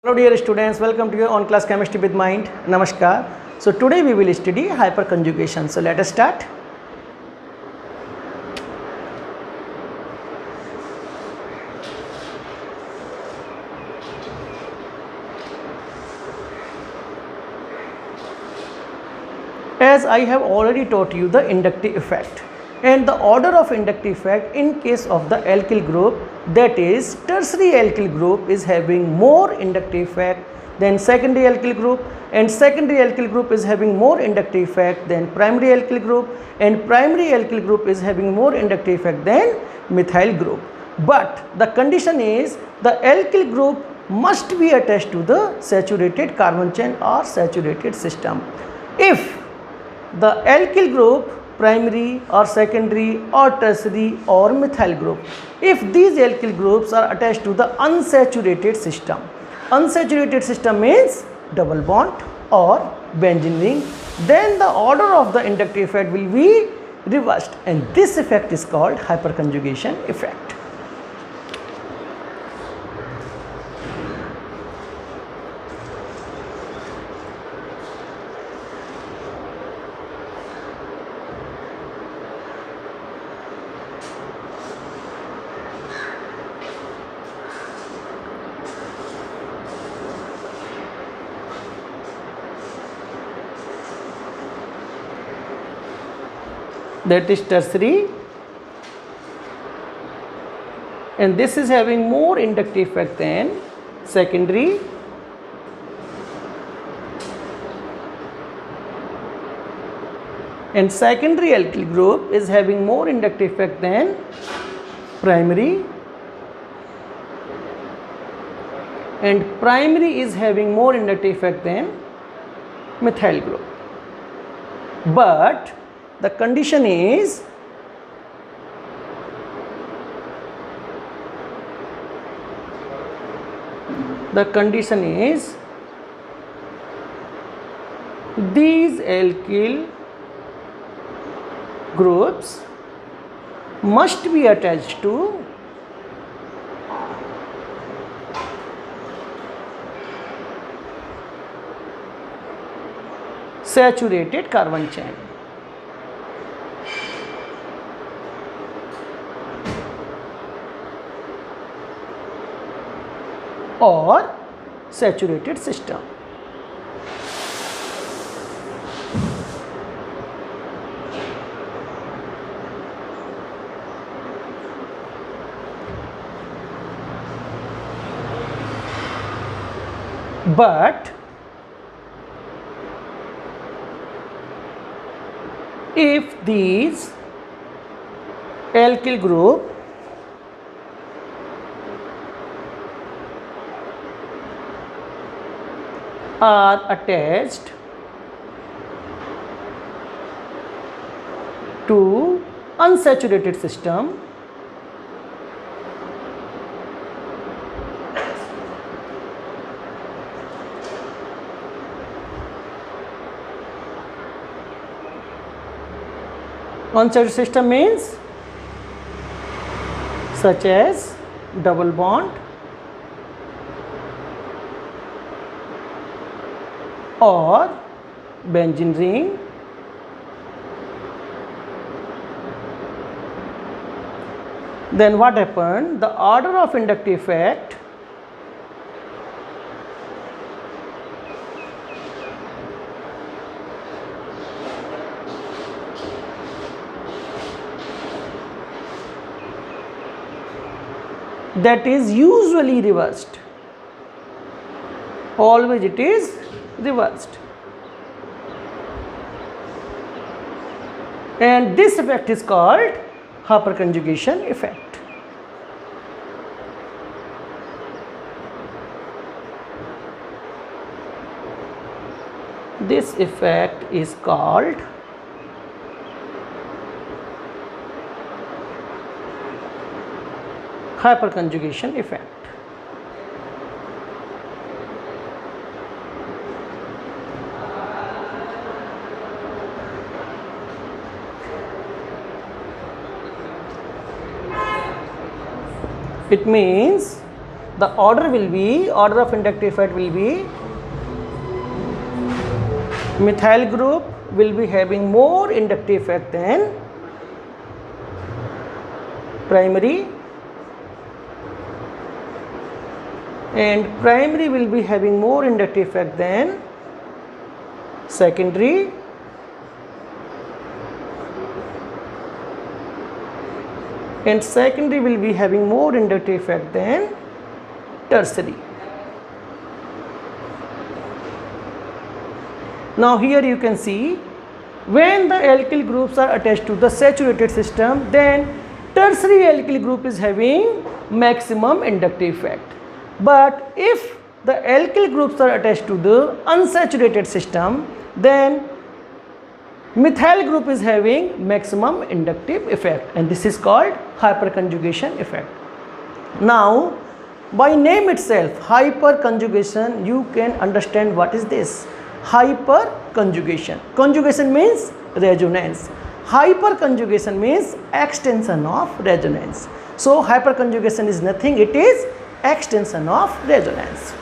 Hello dear students, welcome to your on class chemistry with mind. Namaskar. So today we will study hyperconjugation. So let us start. As I have already taught you the inductive effect and the order of inductive effect in case of the alkyl group, that is tertiary alkyl group is having more inductive effect than secondary alkyl group, and secondary alkyl group is having more inductive effect than primary alkyl group, and primary alkyl group is having more inductive effect than methyl group. But the condition is the alkyl group must be attached to the saturated carbon chain or saturated system. If the alkyl group primary or secondary or tertiary or methyl group, if these alkyl groups are attached to the unsaturated system means double bond or benzene ring, then the order of the inductive effect will be reversed, and this effect is called hyperconjugation effect. That is tertiary, and this is having more inductive effect than secondary, and secondary alkyl group is having more inductive effect than primary, and primary is having more inductive effect than methyl group. But the condition is these alkyl groups must be attached to saturated carbon chain or saturated system. But if these alkyl group are attached to unsaturated system, unsaturated system means such as double bond or benzene ring, then what happened? The order of inductive effect that is usually reversed. Always it is reversed, and this effect is called hyperconjugation effect. This effect is called hyperconjugation effect. It means the order of inductive effect will be methyl group will be having more inductive effect than primary, and primary will be having more inductive effect than secondary, and secondary will be having more inductive effect than tertiary. Now here you can see, when the alkyl groups are attached to the saturated system, then tertiary alkyl group is having maximum inductive effect. But if the alkyl groups are attached to the unsaturated system, then methyl group is having maximum inductive effect, and this is called hyperconjugation effect. Now by name itself, hyperconjugation, you can understand what is this. Hyperconjugation, conjugation means resonance, hyperconjugation means extension of resonance. So hyperconjugation is nothing, it is extension of resonance.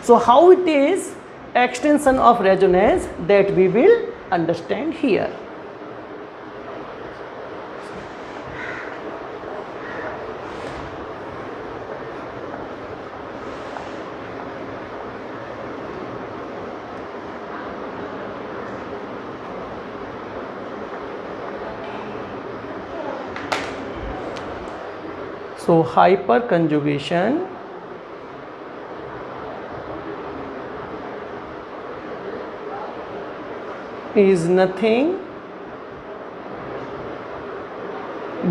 So how it is extension of resonance, that we will understand here. So hyperconjugation is nothing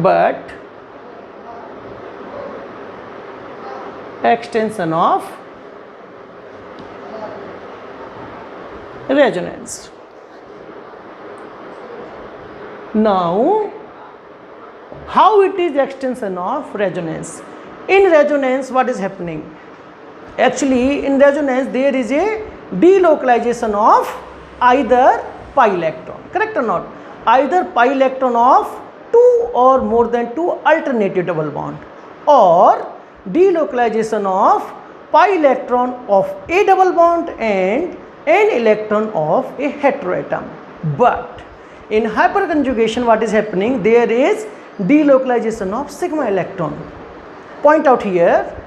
but extension of resonance. Now how it is extension of resonance? In resonance, what is happening? Actually in resonance there is a delocalization of either pi electron, correct or not? Either pi electron of two or more than two alternative double bond, or delocalization of pi electron of a double bond and an electron of a heteroatom. But in hyperconjugation what is happening? There is delocalization of sigma electron. Point out here,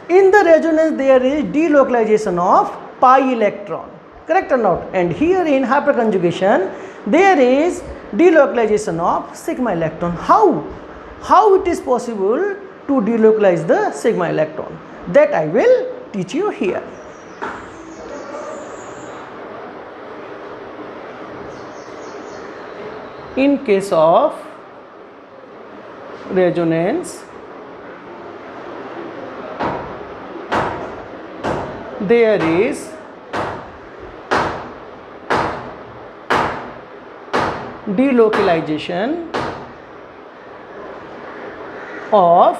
in the resonance there is delocalization of pi electron, correct or not? And here in hyperconjugation there is delocalization of sigma electron. How it is possible to delocalize the sigma electron? That I will teach you here. In case of resonance, there is delocalization of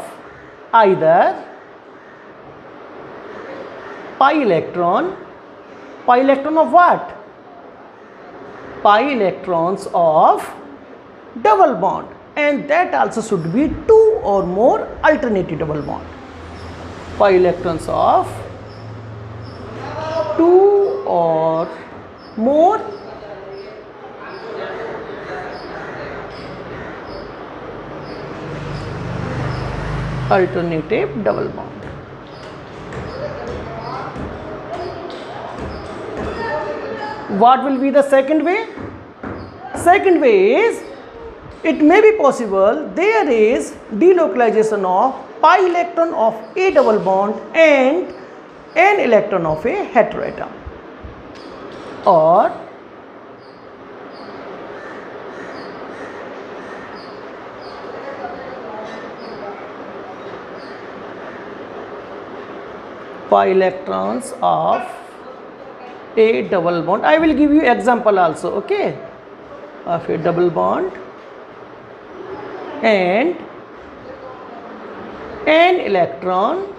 either pi electron of what? Pi electrons of double bond, and that also should be two or more alternative double bond. Pi electrons of two or more alternative double bond. What will be the second way? Second way is, it may be possible there is delocalization of pi electron of a double bond and an electron of a heteroatom, or pi electrons of a double bond. I will give you example also, okay, of a double bond and an electron,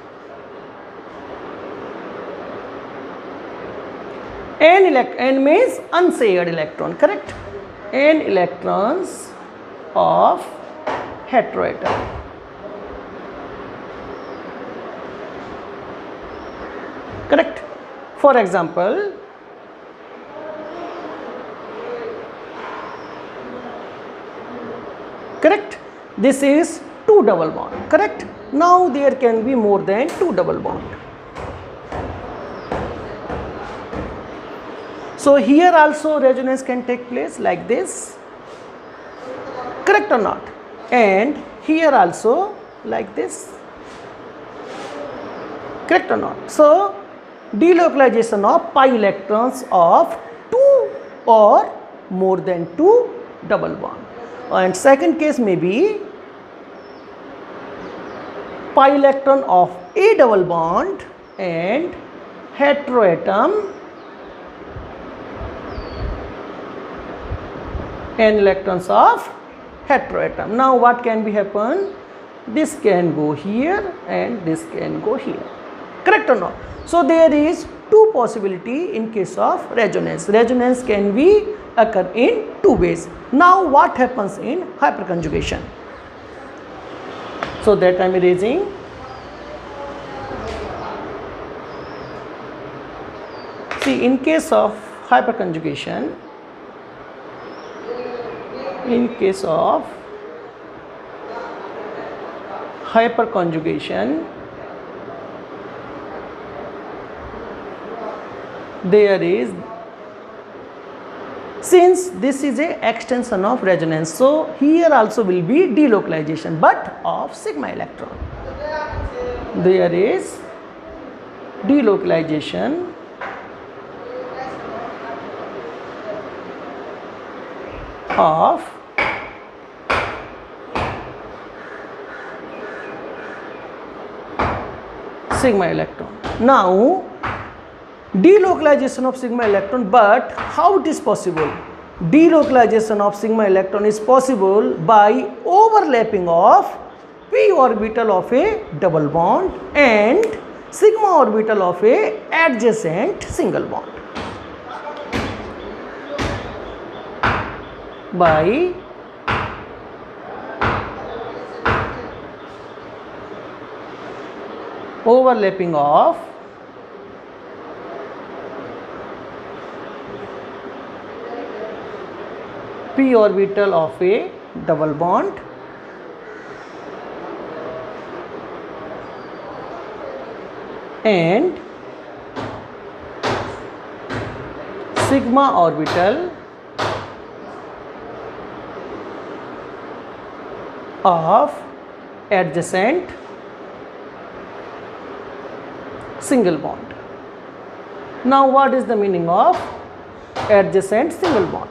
n means unshared electron, correct? N electrons of heteroatom. correct? For example, correct, this is 2 double bond, correct? Now there can be more than 2 double bond. So here also resonance can take place like this, correct or not? And here also like this, correct or not? So delocalization of pi electrons of 2 or more than 2 double bond. And second case may be pi electron of a double bond and heteroatom n electrons of heteroatom. Now what can be happen? This can go here and this can go here, correct or not? So there is two possibility in case of resonance. Resonance can be occur in two ways. Now what happens in hyperconjugation? So that I am erasing. See, in case of hyperconjugation, there is, since this is a extension of resonance, so here also will be delocalization but of sigma electron. There is delocalization of sigma electron. Now delocalization of sigma electron, but how it is possible? Delocalization of sigma electron is possible by overlapping of p orbital of a double bond and sigma orbital of a adjacent single bond. By overlapping of p orbital of a double bond and sigma orbital of adjacent single bond. Now what is the meaning of adjacent single bond?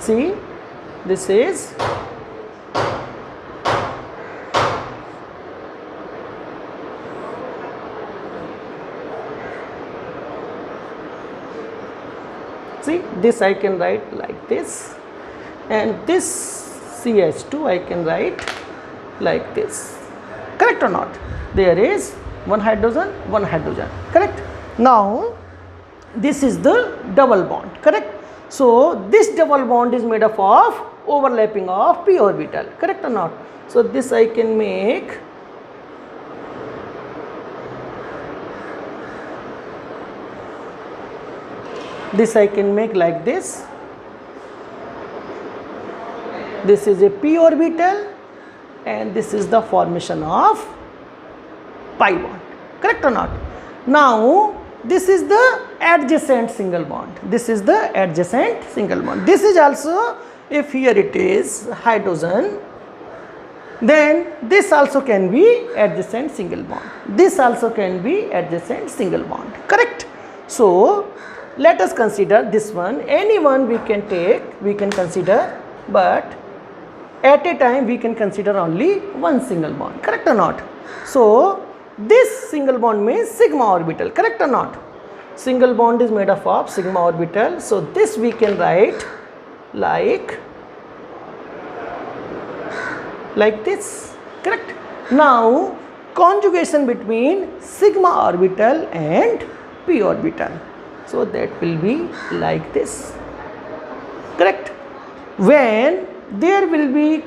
See, this is this I can write like this, and this CH2 I can write like this, correct or not? There is one hydrogen, correct? Now this is the double bond, correct? So this double bond is made up of overlapping of p orbital, correct or not? So this I can make like this. This is a p orbital and this is the formation of pi bond, correct or not? Now this is the adjacent single bond. This is also, if here it is hydrogen, then this also can be adjacent single bond. This also can be adjacent single bond, correct? So let us consider this one. Any one we can take, we can consider, but at a time we can consider only one single bond, correct or not? So this single bond means sigma orbital, correct or not? Single bond is made up of sigma orbital. So this we can write like this, correct? Now conjugation between sigma orbital and p orbital. So that will be like this, correct? When there will be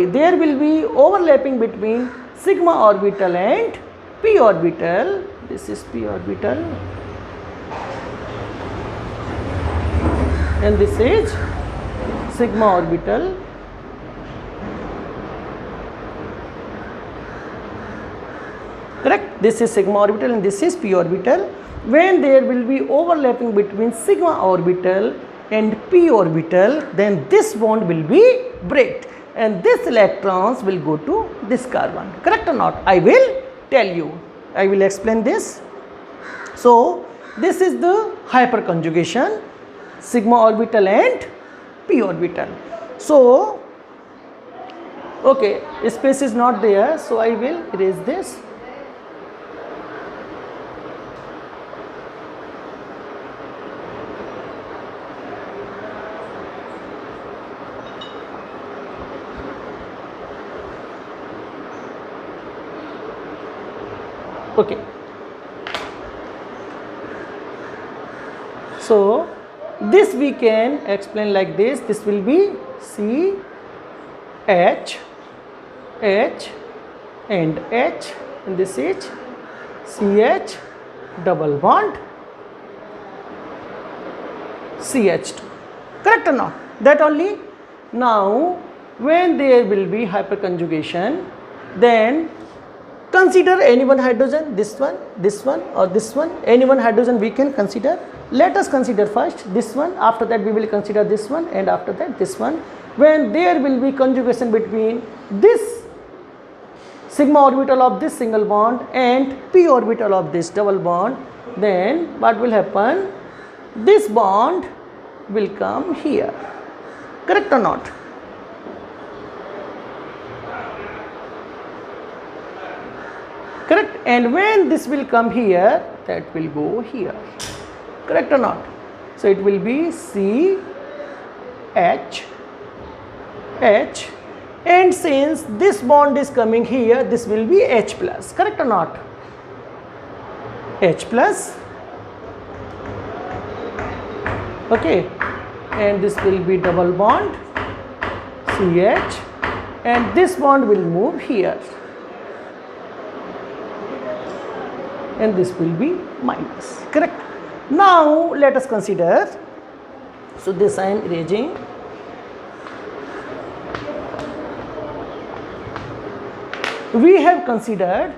there will be overlapping between sigma orbital and p orbital. This is p orbital and this is sigma orbital. Correct? This is sigma orbital and this is p orbital. When there will be overlapping between sigma orbital and p orbital, then this bond will be break and this electrons will go to this carbon. Correct or not? I will tell you. I will explain this. So this is the hyperconjugation, sigma orbital and p orbital. So okay, space is not there, so I will erase this. Okay, so this we can explain like this. This will be C H H and H and this is CH double bond CH2. Correct or not? That only. Now when there will be hyperconjugation, then consider any one hydrogen, this one or this one, any one hydrogen we can consider. Let us consider first this one, after that we will consider this one and after that this one. When there will be conjugation between this sigma orbital of this single bond and p orbital of this double bond, then what will happen? This bond will come here. Correct or not? Correct? And when this will come here, that will go here. Correct or not? So it will be C H H, and since this bond is coming here, this will be H plus. Correct or not? H plus. Okay, and this will be double bond CH, and this bond will move here. And this will be minus. Correct? Now let us consider. So this I am erasing. We have considered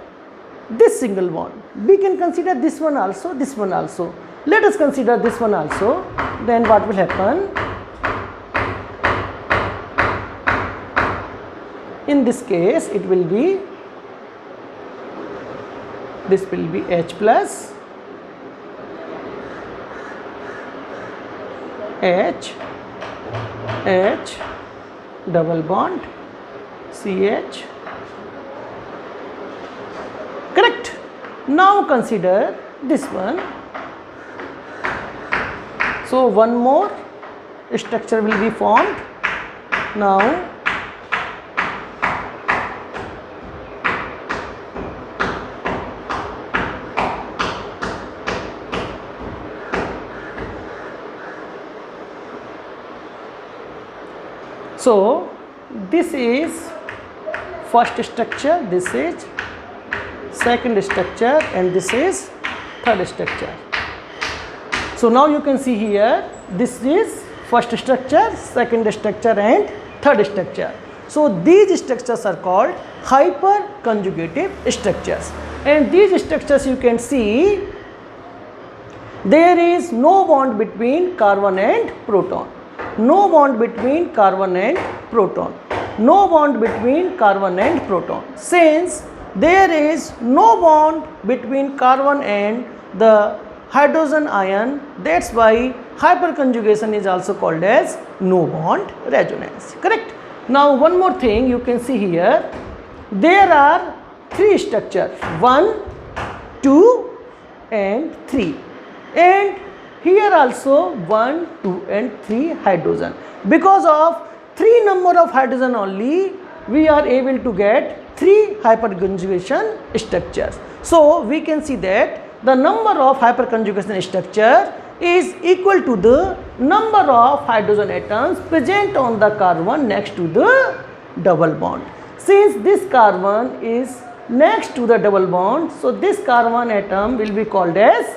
this single bond. We can consider this one also, this one also. Let us consider this one also. Then what will happen? In this case, it will be, this will be H plus H H double bond CH. Correct? Now consider this one. So one more structure will be formed. Now so this is first structure, this is second structure, and this is third structure. So now you can see here, this is first structure, second structure and third structure. So these structures are called hyperconjugative structures, and these structures you can see there is no bond between carbon and proton. No bond between carbon and proton. No bond between carbon and proton. Since there is no bond between carbon and the hydrogen ion, that's why hyperconjugation is also called as no bond resonance. Correct? Now one more thing you can see here, there are three structures, 1, 2 and 3, and here also 1, 2 and 3 hydrogen. Because of 3 number of hydrogen only, we are able to get 3 hyperconjugation structures. So we can see that the number of hyperconjugation structure is equal to the number of hydrogen atoms present on the carbon next to the double bond. Since this carbon is next to the double bond, so this carbon atom will be called as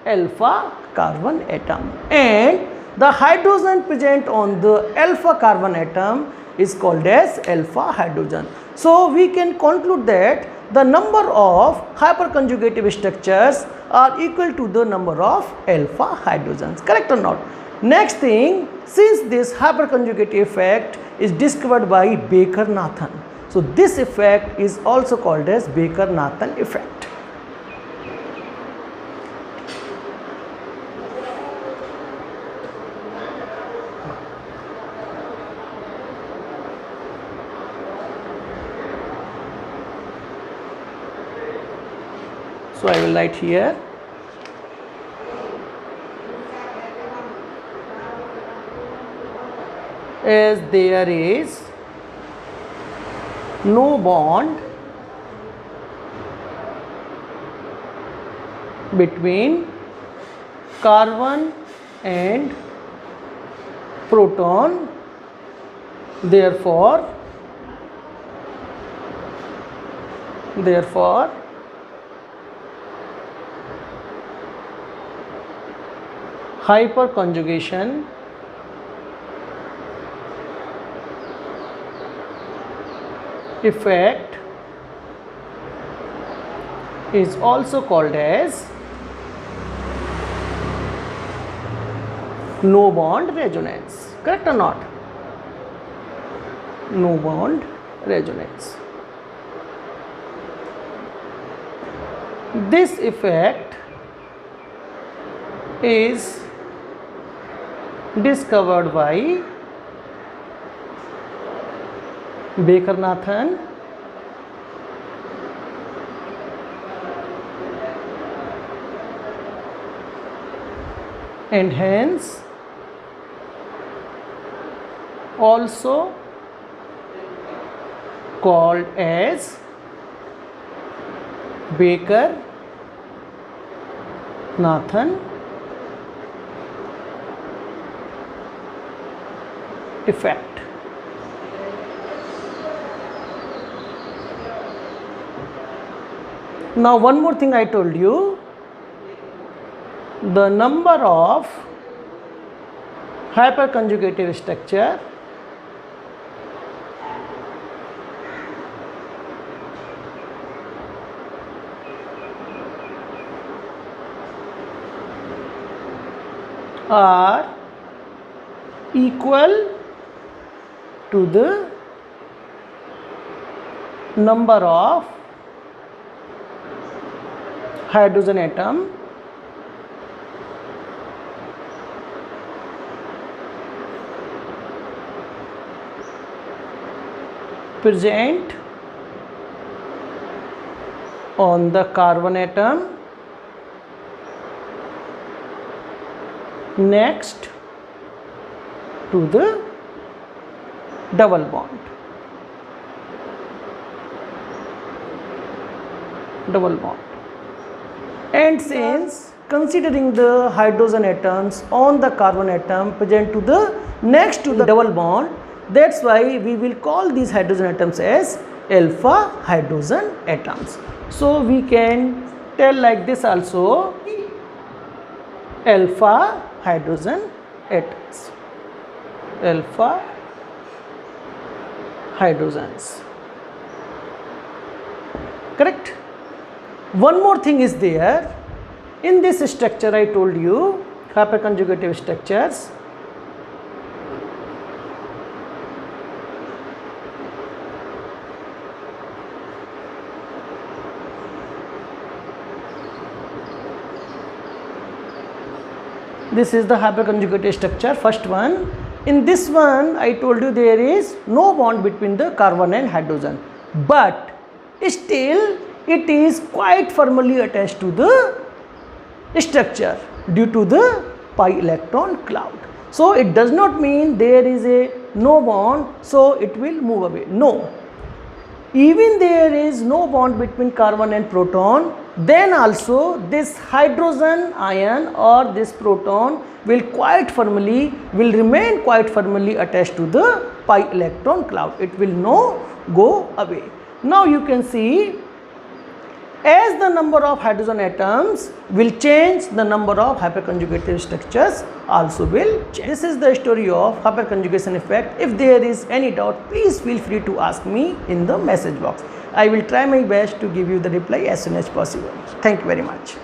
alpha carbon atom, and the hydrogen present on the alpha carbon atom is called as alpha hydrogen. So we can conclude that the number of hyperconjugative structures are equal to the number of alpha hydrogens. Correct or not? Next thing, since this hyperconjugative effect is discovered by Baker-Nathan, so this effect is also called as Baker-Nathan effect. So I will write here as there is no bond between carbon and proton, therefore hyperconjugation effect is also called as no bond resonance. Correct or not? No bond resonance. This effect is discovered by Baker-Nathan and hence also called as Baker-Nathan effect. Now one more thing I told you, the number of hyperconjugative structure are equal to the number of hydrogen atom present on the carbon atom next to the double bond. And since considering the hydrogen atoms on the carbon atom present to the next to the double bond, that's why we will call these hydrogen atoms as alpha hydrogen atoms. So we can tell like this also, alpha hydrogen atoms, alpha hydrogens. Correct? One more thing is there. In this structure I told you, hyperconjugative structures, this is the hyperconjugated structure, first one. In this one I told you there is no bond between the carbon and hydrogen, but still it is quite firmly attached to the structure due to the pi electron cloud. So it does not mean there is a no bond, so it will move away. No, even there is no bond between carbon and proton, then also this hydrogen ion or this proton will remain quite firmly attached to the pi electron cloud. It will not go away. Now you can see, as the number of hydrogen atoms will change, the number of hyperconjugated structures also will change. This is the story of hyperconjugation effect. If there is any doubt, please feel free to ask me in the message box. I will try my best to give you the reply as soon as possible. Thank you very much.